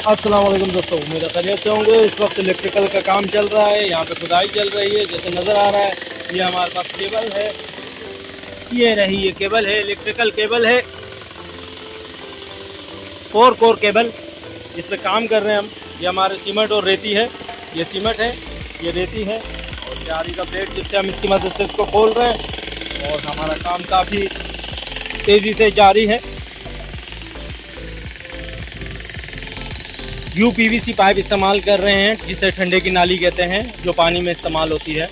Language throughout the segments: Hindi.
अस्सलाम वालेकुम दोस्तों, उम्मीद है खैरियत से होंगे। इस वक्त इलेक्ट्रिकल का काम चल रहा है, यहाँ पे खुदाई चल रही है। जैसे नज़र आ रहा है ये हमारे पास केबल है, ये रही ये केबल है, इलेक्ट्रिकल केबल है, 4 कोर केबल जिस पे काम कर रहे हैं हम। ये हमारे सीमेंट और रेती है, ये सीमेंट है, ये रेती है और ये आरी का प्लेट जिससे हम इसकी मदद से इसको खोल रहे हैं और हमारा काम काफ़ी तेज़ी से जारी है। UPVC पाइप इस्तेमाल कर रहे हैं जिसे ठंडे की नाली कहते हैं, जो पानी में इस्तेमाल होती है।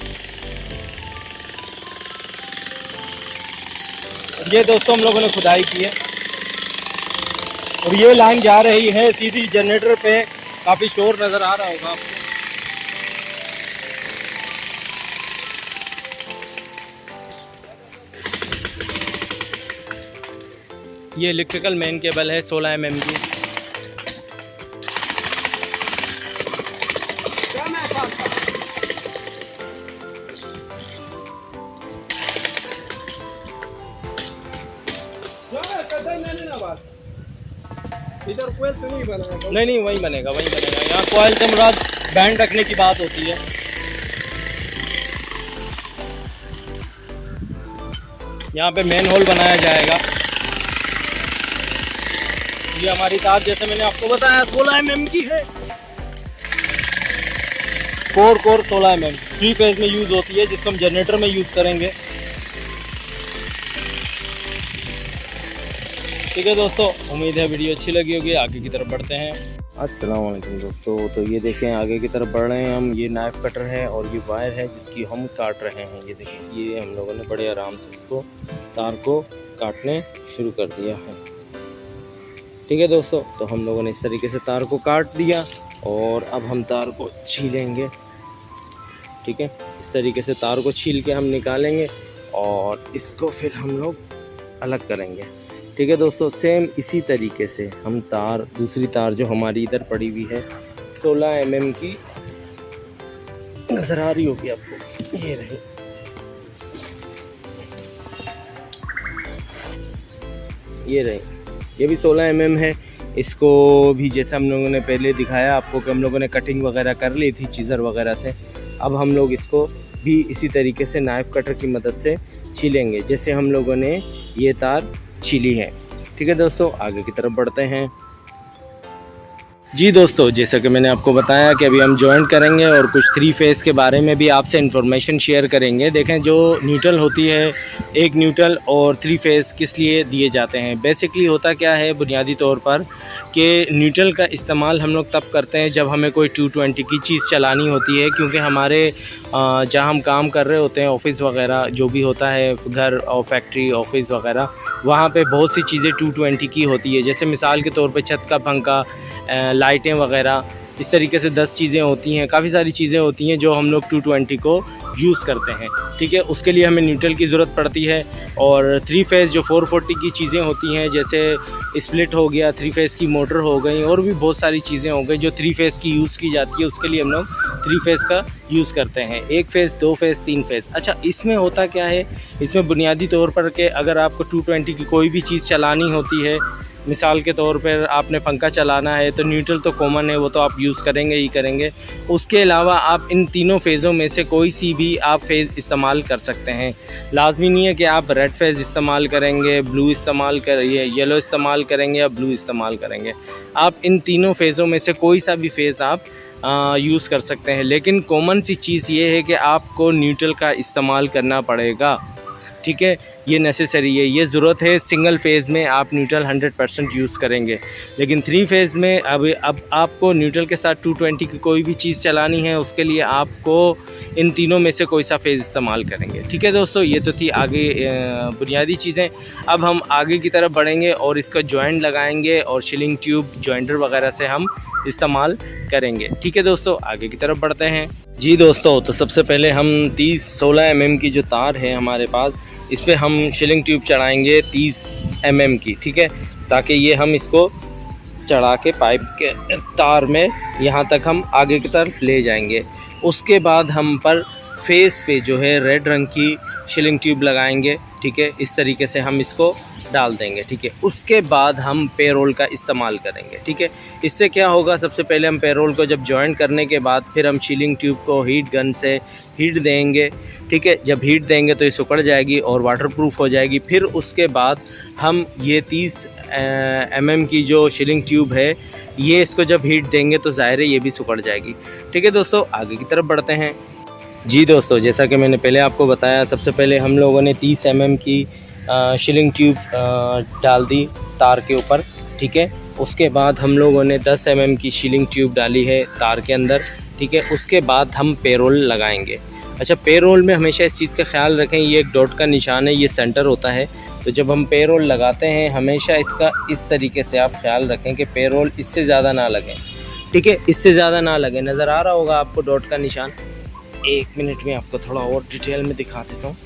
ये दोस्तों हम लोगों ने खुदाई की है और ये लाइन जा रही है सीधी जनरेटर पे। काफ़ी शोर नज़र आ रहा होगा आपको। ये इलेक्ट्रिकल मेन केबल है 16 mm की। इधर कोयल तो नहीं बनेगा। नहीं, वही बनेगा, वही बनेगा। यहाँ कोयल से मुराद बैंड रखने की बात होती है। यहाँ पे मेन होल बनाया जाएगा। ये हमारी तार जैसे मैंने आपको बताया 16 mm की है। कोर 16 mm 3 फेज में यूज़ होती है, जिसको हम जनरेटर में यूज़ करेंगे। ठीक है दोस्तों, उम्मीद है वीडियो अच्छी लगी होगी। आगे की तरफ बढ़ते हैं। अस्सलाम वालेकुम दोस्तों, तो ये देखें आगे की तरफ बढ़ रहे हैं हम। ये नाइफ कटर है और ये वायर है जिसकी हम काट रहे हैं। ये देखें, ये हम लोगों ने बड़े आराम से इसको तार को काटने शुरू कर दिया है। ठीक है दोस्तों, तो हम लोगों ने इस तरीके से तार को काट दिया और अब हम तार को छीलेंगे। ठीक है, इस तरीके से तार को छील के हम निकालेंगे और इसको फिर हम लोग अलग करेंगे। ठीक है दोस्तों, सेम इसी तरीके से हम तार, दूसरी तार जो हमारी इधर पड़ी हुई है 16 mm की, नज़र आ रही होगी आपको, ये रही। ये रही, ये भी 16 mm है। इसको भी जैसे हम लोगों ने पहले दिखाया आपको कि हम लोगों ने कटिंग वगैरह कर ली थी चीज़र वगैरह से। अब हम लोग इसको भी इसी तरीके से नाइफ कटर की मदद से छीलेंगे जैसे हम लोगों ने ये तार छीली है। ठीक है दोस्तों, आगे की तरफ बढ़ते हैं। जी दोस्तों, जैसा कि मैंने आपको बताया कि अभी हम जॉइंट करेंगे और कुछ 3 फेज़ के बारे में भी आपसे इन्फॉर्मेशन शेयर करेंगे। देखें, जो न्यूट्रल होती है, एक न्यूट्रल और 3 फेज़ किस लिए दिए जाते हैं। बेसिकली होता क्या है बुनियादी तौर पर कि न्यूट्रल का इस्तेमाल हम लोग तब करते हैं जब हमें कोई 220 की चीज़ चलानी होती है, क्योंकि हमारे जहाँ हम काम कर रहे होते हैं, ऑफिस वगैरह जो भी होता है, घर और फैक्ट्री ऑफिस वगैरह, वहाँ पे बहुत सी चीज़ें 220 की होती है। जैसे मिसाल के तौर पे छत का पंखा, लाइटें वगैरह, इस तरीके से 10 चीज़ें होती हैं, काफ़ी सारी चीज़ें होती हैं जो हम लोग 220 को यूज़ करते हैं। ठीक है, उसके लिए हमें न्यूट्रल की ज़रूरत पड़ती है। और 3 फेज़ जो 440 की चीज़ें होती हैं, जैसे स्प्लिट हो गया, 3 फेज़ की मोटर हो गई और भी बहुत सारी चीज़ें हो गई जो 3 फेज़ की यूज़ की जाती है, उसके लिए हम लोग 3 फेज़ का यूज़ करते हैं। 1 फेज़, 2 फेज़, 3 फेज़। अच्छा, इसमें होता क्या है, इसमें बुनियादी तौर पर कि अगर आपको 220 की कोई भी चीज़ चलानी होती है, मिसाल के तौर पर आपने पंखा चलाना है, तो न्यूट्रल तो कॉमन है, वो तो आप यूज़ करेंगे ही करेंगे। उसके अलावा आप इन तीनों फेज़ों में से कोई सी भी आप फेज़ इस्तेमाल कर सकते हैं। लाजमी नहीं है कि आप रेड फेज़ इस्तेमाल करेंगे, ब्लू इस्तेमाल करेंगे, येलो इस्तेमाल करेंगे या ब्लू इस्तेमाल करेंगे। आप इन तीनों फेज़ों में से कोई सा भी फेज़ आप यूज़ कर सकते हैं। लेकिन कॉमन सी चीज़ ये है कि आपको न्यूट्रल का इस्तेमाल करना पड़ेगा। ठीक है, ये नेसेसरी है, ये ज़रूरत है। सिंगल फेज़ में आप न्यूट्रल 100% यूज़ करेंगे, लेकिन 3 फेज़ में अब आपको न्यूट्रल के साथ 220 की कोई भी चीज़ चलानी है, उसके लिए आपको इन तीनों में से कोई सा फेज़ इस्तेमाल करेंगे। ठीक है दोस्तों, ये तो थी आगे बुनियादी चीज़ें। अब हम आगे की तरफ बढ़ेंगे और इसका जॉइंट लगाएंगे और शिलिंग ट्यूब, जॉइंटर वगैरह से हम इस्तेमाल करेंगे। ठीक है दोस्तों, आगे की तरफ बढ़ते हैं। जी दोस्तों, तो सबसे पहले हम 16 mm की जो तार है हमारे पास, इस पे हम शिलिंग ट्यूब चढ़ाएंगे 30 mm की। ठीक है, ताकि ये हम इसको चढ़ा के पाइप के तार में यहाँ तक हम आगे की तरफ ले जाएंगे। उसके बाद हम पर फेस पे जो है रेड रंग की शिलिंग ट्यूब लगाएंगे। ठीक है, इस तरीके से हम इसको डाल देंगे, ठीक है। उसके बाद हम पे रोल का इस्तेमाल करेंगे, ठीक है। इससे क्या होगा, सबसे पहले हम पे रोल को जब जॉइन करने के बाद फिर हम सीलिंग ट्यूब को हीट गन से हीट देंगे, ठीक है। जब हीट देंगे तो ये सिकुड़ जाएगी और वाटरप्रूफ हो जाएगी। फिर उसके बाद हम ये 30 mm की जो सीलिंग ट्यूब है, ये इसको जब हीट देंगे तो ज़ाहिर है ये भी सिकुड़ जाएगी, ठीक है दोस्तों। आगे की तरफ बढ़ते हैं। जी दोस्तों, जैसा कि मैंने पहले आपको बताया, सबसे पहले हम लोगों ने 30 mm की सीलिंग ट्यूब डाल दी तार के ऊपर, ठीक है। उसके बाद हम लोगों ने 10 mm की सीलिंग ट्यूब डाली है तार के अंदर, ठीक है। उसके बाद हम पे रोल लगाएंगे। अच्छा, पे रोल में हमेशा इस चीज़ का ख्याल रखें, ये एक डॉट का निशान है, ये सेंटर होता है। तो जब हम पे रोल लगाते हैं हमेशा इसका इस तरीके से आप ख्याल रखें कि पे रोल इससे ज़्यादा ना लगे, ठीक है, इससे ज़्यादा ना लगे। नज़र आ रहा होगा आपको डॉट का निशान। 1 मिनट में आपको थोड़ा और डिटेल में दिखा देता हूँ।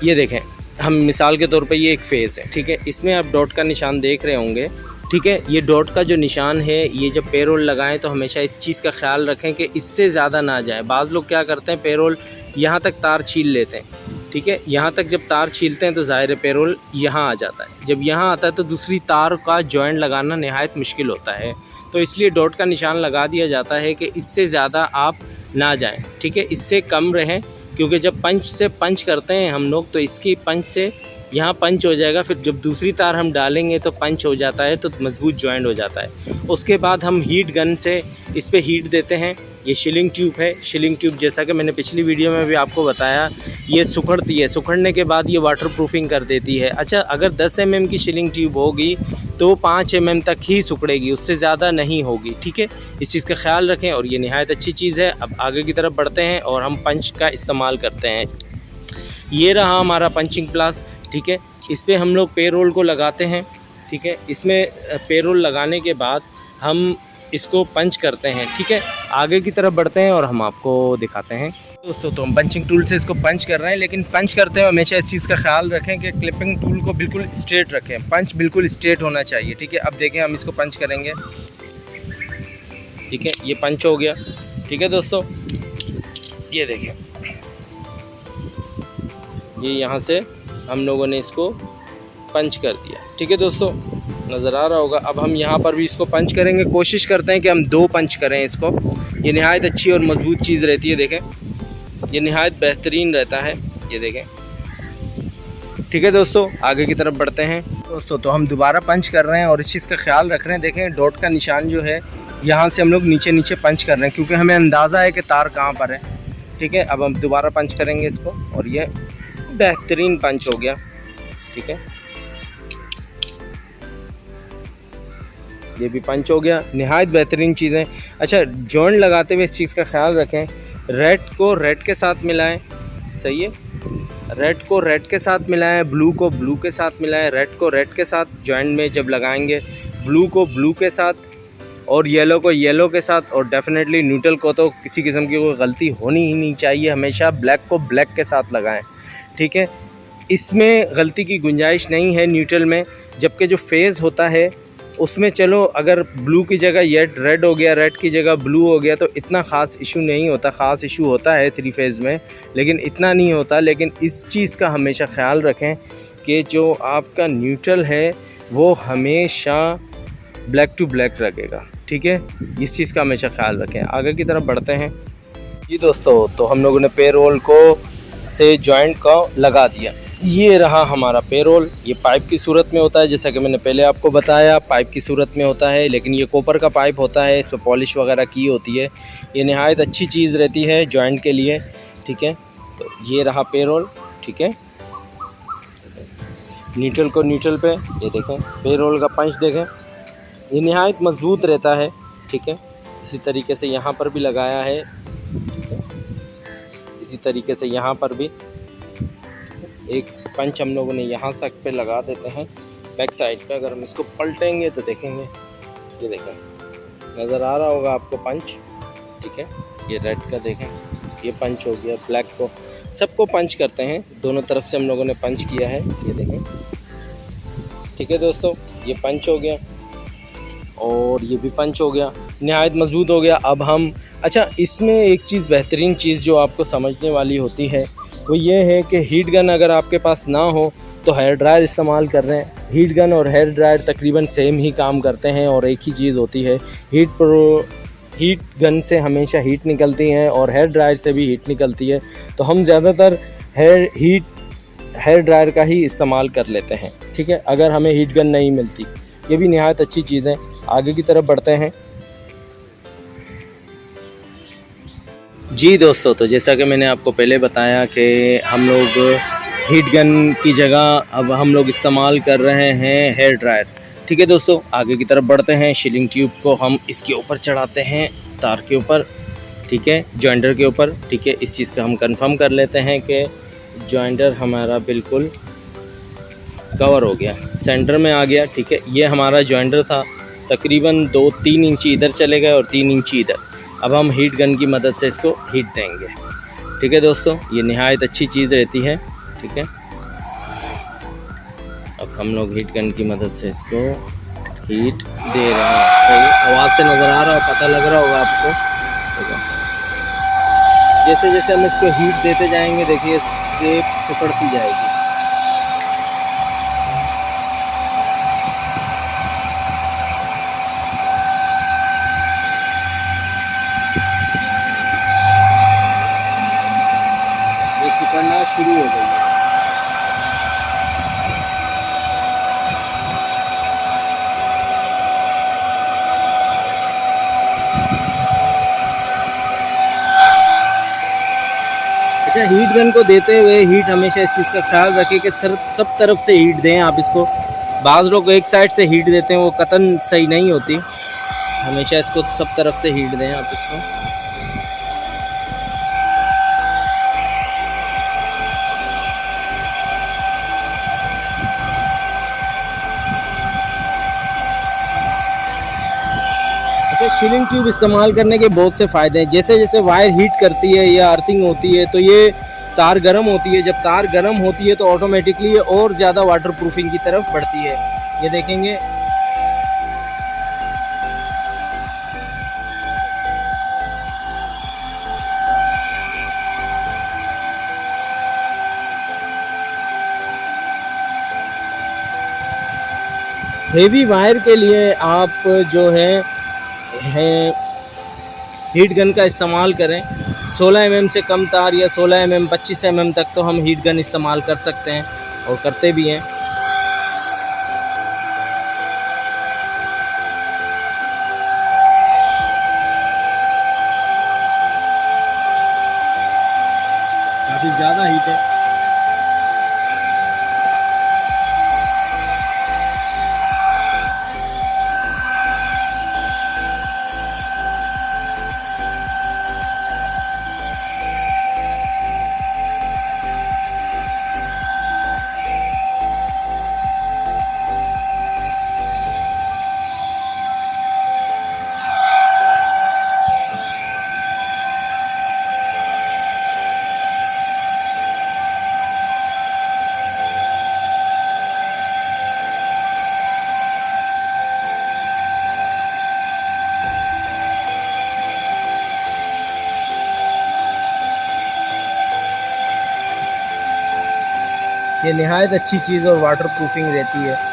ये देखें, हम मिसाल के तौर पे ये एक फेज़ है, ठीक है। इसमें आप डॉट का निशान देख रहे होंगे, ठीक है। ये डॉट का जो निशान है, ये जब पे रोल लगाएं तो हमेशा इस चीज़ का ख्याल रखें कि इससे ज़्यादा ना जाए। बाज़ लोग क्या करते हैं, पे रोल यहाँ तक तार छील लेते हैं, ठीक है। यहाँ तक जब तार छीलते हैं तो ज़ाहिर है पे रोल यहाँ आ जाता है। जब यहाँ आता है तो दूसरी तार का जॉइंट लगाना नहायत मुश्किल होता है। तो इसलिए डॉट का निशान लगा दिया जाता है कि इससे ज़्यादा आप ना जाएं, ठीक है, इससे कम रहें। क्योंकि जब पंच से पंच करते हैं हम लोग तो इसकी पंच से यहाँ पंच हो जाएगा, फिर जब दूसरी तार हम डालेंगे तो पंच हो जाता है, तो मजबूत जॉइंट हो जाता है। उसके बाद हम हीट गन से इस पे हीट देते हैं। ये सीलिंग ट्यूब है, सीलिंग ट्यूब जैसा कि मैंने पिछली वीडियो में भी आपको बताया, ये सुखड़ती है, सुखड़ने के बाद ये वाटर प्रूफिंग कर देती है। अच्छा, अगर 10 mm की सीलिंग ट्यूब होगी तो 5 mm तक ही सुखड़ेगी, उससे ज़्यादा नहीं होगी, ठीक है। इस चीज़ का ख्याल रखें और ये नहायत अच्छी चीज़ है। अब आगे की तरफ बढ़ते हैं और हम पंच का इस्तेमाल करते हैं। ये रहा हमारा पंचिंग प्लास, ठीक है। इस पर हम लोग पे रोल को लगाते हैं, ठीक है। इसमें पे रोल लगाने के बाद हम इसको पंच करते हैं, ठीक है। आगे की तरफ बढ़ते हैं और हम आपको दिखाते हैं। दोस्तों, तो हम पंचिंग टूल से इसको पंच कर रहे हैं, लेकिन पंच करते हुए हमेशा इस चीज़ का ख्याल रखें कि क्लिपिंग टूल को बिल्कुल स्ट्रेट रखें, पंच बिल्कुल स्ट्रेट होना चाहिए, ठीक है। अब देखें, हम इसको पंच करेंगे, ठीक है। ये पंच हो गया, ठीक है दोस्तों। ये देखें, ये यहाँ से हम लोगों ने इसको पंच कर दिया, ठीक है दोस्तों, नज़र आ रहा होगा। अब हम यहाँ पर भी इसको पंच करेंगे। कोशिश करते हैं कि हम 2 पंच करें इसको। ये नहायत अच्छी और मज़बूत चीज़ रहती है, देखें, ये नहायत बेहतरीन रहता है, ये देखें, ठीक है दोस्तों। आगे की तरफ बढ़ते हैं दोस्तों, तो हम दोबारा पंच कर रहे हैं और इस चीज़ का ख्याल रख रहे हैं। देखें, डॉट का निशान जो है, यहाँ से हम लोग नीचे नीचे पंच कर रहे हैं क्योंकि हमें अंदाज़ा है कि तार कहाँ पर है, ठीक है। अब हम दोबारा पंच करेंगे इसको और ये बेहतरीन पंच हो गया, ठीक है। ये भी पंच हो गया, नहायत बेहतरीन चीज़ें। अच्छा, जॉइंट लगाते हुए इस चीज़ का ख्याल रखें, रेड को रेड के साथ मिलाएं, सही है। रेड को रेड के साथ मिलाएं, ब्लू को ब्लू के साथ मिलाएं, रेड को रेड के साथ जॉइंट में जब लगाएंगे, ब्लू को ब्लू के साथ और येलो को येलो के साथ, और डेफिनेटली न्यूट्रल को तो किसी किस्म की कोई गलती होनी ही नहीं चाहिए, हमेशा ब्लैक को ब्लैक के साथ लगाएं, ठीक है। इसमें गलती की गुंजाइश नहीं है न्यूट्रल में, जबकि जो फेज़ होता है उसमें चलो अगर ब्लू की जगह ये रेड हो गया, रेड की जगह ब्लू हो गया तो इतना ख़ास इशू नहीं होता। ख़ास इशू होता है 3 फेज़ में, लेकिन इतना नहीं होता। लेकिन इस चीज़ का हमेशा ख्याल रखें कि जो आपका न्यूट्रल है वो हमेशा ब्लैक टू ब्लैक रखेगा, ठीक है। इस चीज़ का हमेशा ख्याल रखें। आगे की तरफ बढ़ते हैं। जी दोस्तों, तो हम लोगों ने पे रोल को से जॉइंट को लगा दिया। ये रहा हमारा पे रोल। ये पाइप की सूरत में होता है, जैसा कि मैंने पहले आपको बताया, पाइप की सूरत में होता है, लेकिन ये कॉपर का पाइप होता है, इस पर पॉलिश वगैरह की होती है। ये नहायत अच्छी चीज़ रहती है जॉइंट के लिए, ठीक है। तो ये रहा पे रोल, ठीक है। न्यूट्रल को न्यूट्रल पे, ये देखें पे रोल का पंच देखें, ये नहायत मजबूत रहता है, ठीक है। इसी तरीके से यहाँ पर भी लगाया है, ठीक है। इसी तरीके से यहाँ पर भी एक पंच हम लोगों ने यहाँ तक पे लगा देते हैं बैक साइड पे। अगर हम इसको पलटेंगे तो देखेंगे, ये देखें, नज़र आ रहा होगा आपको पंच, ठीक है। ये रेड का देखें, ये पंच हो गया। ब्लैक को सबको पंच करते हैं, दोनों तरफ से हम लोगों ने पंच किया है, ये देखें, ठीक है दोस्तों। ये पंच हो गया और ये भी पंच हो गया, नहायत मजबूत हो गया। अब हम, अच्छा, इसमें एक चीज़ बेहतरीन चीज़ जो आपको समझने वाली होती है वो ये है कि हीट गन अगर आपके पास ना हो तो हेयर ड्रायर इस्तेमाल कर रहे हैं। हीट गन और हेयर ड्रायर तकरीबन सेम ही काम करते हैं और एक ही चीज़ होती है। हीट गन से हमेशा हीट निकलती है और हेयर ड्रायर से भी हीट निकलती है, तो हम ज़्यादातर हेयर ड्रायर का ही इस्तेमाल कर लेते हैं, ठीक है, अगर हमें हीट गन नहीं मिलती। ये भी निहायत अच्छी चीज़ है। आगे की तरफ बढ़ते हैं। जी दोस्तों, तो जैसा कि मैंने आपको पहले बताया कि हम लोग हीट गन की जगह अब हम लोग इस्तेमाल कर रहे हैं हेयर ड्रायर, ठीक है दोस्तों। आगे की तरफ बढ़ते हैं। शीलिंग ट्यूब को हम इसके ऊपर चढ़ाते हैं, तार के ऊपर, ठीक है, जॉइंटर के ऊपर, ठीक है। इस चीज़ का हम कंफर्म कर लेते हैं कि जॉइंटर हमारा बिल्कुल कवर हो गया, सेंटर में आ गया, ठीक है। ये हमारा जॉइंटर था, तकरीबन 2-3 इंची इधर चले गए और 3 इंची इधर। अब हम हीट गन की मदद से इसको हीट देंगे, ठीक है दोस्तों। ये निहायत अच्छी चीज़ रहती है, ठीक है। अब हम लोग हीट गन की मदद से इसको हीट दे रहे हैं। सही आवाज़ से नज़र आ रहा है, पता लग रहा होगा आपको, ठीक है। जैसे जैसे हम इसको हीट देते जाएंगे, देखिए स्टेप सिकुड़ती जाएगी। ये सिकुड़ना शुरू हो गई है। अच्छा, हीट गन को देते हुए हीट हमेशा इस चीज़ का ख्याल रखें कि सब तरफ से हीट दें आप इसको। बाज़ लोग एक साइड से हीट देते हैं, वो कतन सही नहीं होती। हमेशा इसको सब तरफ से हीट दें आप इसको। शीलिंग ट्यूब इस्तेमाल करने के बहुत से फ़ायदे हैं। जैसे जैसे वायर हीट करती है या अर्थिंग होती है तो ये तार गर्म होती है। जब तार गर्म होती है तो ऑटोमेटिकली ये और ज़्यादा वाटर प्रूफिंग की तरफ बढ़ती है। ये देखेंगे, हेवी वायर के लिए आप जो है हीट गन का इस्तेमाल करें। 16 mm से कम तार या 16 mm 25 mm तक तो हम हीट गन इस्तेमाल कर सकते हैं और करते भी हैं। काफ़ी ज़्यादा हीट है। ये निहायत अच्छी चीज़ और वाटर प्रूफिंग रहती है।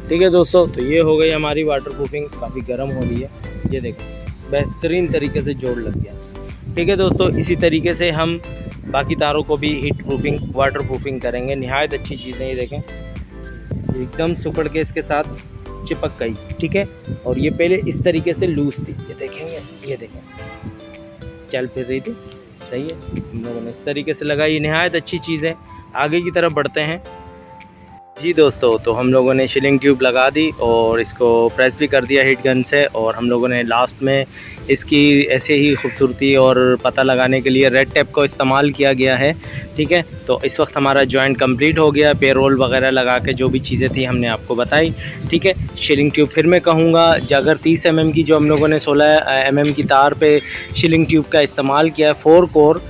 ठीक है दोस्तों, तो ये हो गई हमारी वाटर प्रूफिंग। काफ़ी गर्म हो रही है, ये देखो बेहतरीन तरीके से जोड़ लग गया। ठीक है दोस्तों, इसी तरीके से हम बाकी तारों को भी हीट प्रूफिंग वाटर प्रूफिंग करेंगे। निहायत अच्छी चीज़ें, ये देखें एकदम सुकड़ के इसके साथ चिपक गई। ठीक है, और ये पहले इस तरीके से लूज थी, ये देखेंगे, ये देखें चल फिर रही थी, सही है। हम लोगों ने इस तरीके से लगाई, निहायत अच्छी चीज़ है। आगे की तरफ बढ़ते हैं। जी दोस्तों, तो हम लोगों ने शिलिंग ट्यूब लगा दी और इसको प्रेस भी कर दिया हीट गन से, और हम लोगों ने लास्ट में इसकी ऐसे ही खूबसूरती और पता लगाने के लिए रेड टेप को इस्तेमाल किया गया है। ठीक है, तो इस वक्त हमारा जॉइंट कंप्लीट हो गया, पेरोल वगैरह लगा के जो भी चीज़ें थी हमने आपको बताई। ठीक है, शिलिंग ट्यूब फिर मैं कहूँगा, अगर 30 mm की जो हम लोगों ने 16 mm की तार पे शिलिंग ट्यूब का इस्तेमाल किया है, 4 कोर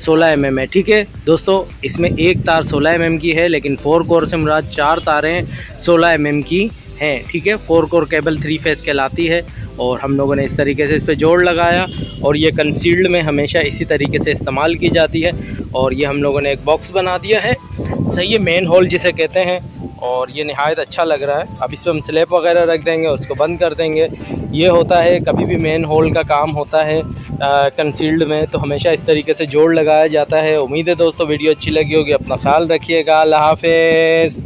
16 mm है। ठीक है दोस्तों, इसमें एक तार 16 mm की है, लेकिन 4 कोर से मुराद 4 तारें 16 mm की हैं। ठीक है, 4 कोर केबल 3 फेस कहलाती है, और हम लोगों ने इस तरीके से इस पर जोड़ लगाया, और ये कंसील्ड में हमेशा इसी तरीके से इस्तेमाल की जाती है। और ये हम लोगों ने एक बॉक्स बना दिया है, सही है, मेन होल जिसे कहते हैं, और ये नहायत अच्छा लग रहा है। अब इस पर हम स्लैब वगैरह रख देंगे, उसको बंद कर देंगे। ये होता है कभी भी मेन होल का काम होता है कंसील्ड में, तो हमेशा इस तरीके से जोड़ लगाया जाता है। उम्मीद है दोस्तों वीडियो अच्छी लगी होगी, अपना ख्याल रखिएगा, अल्लाह हाफ़िज़।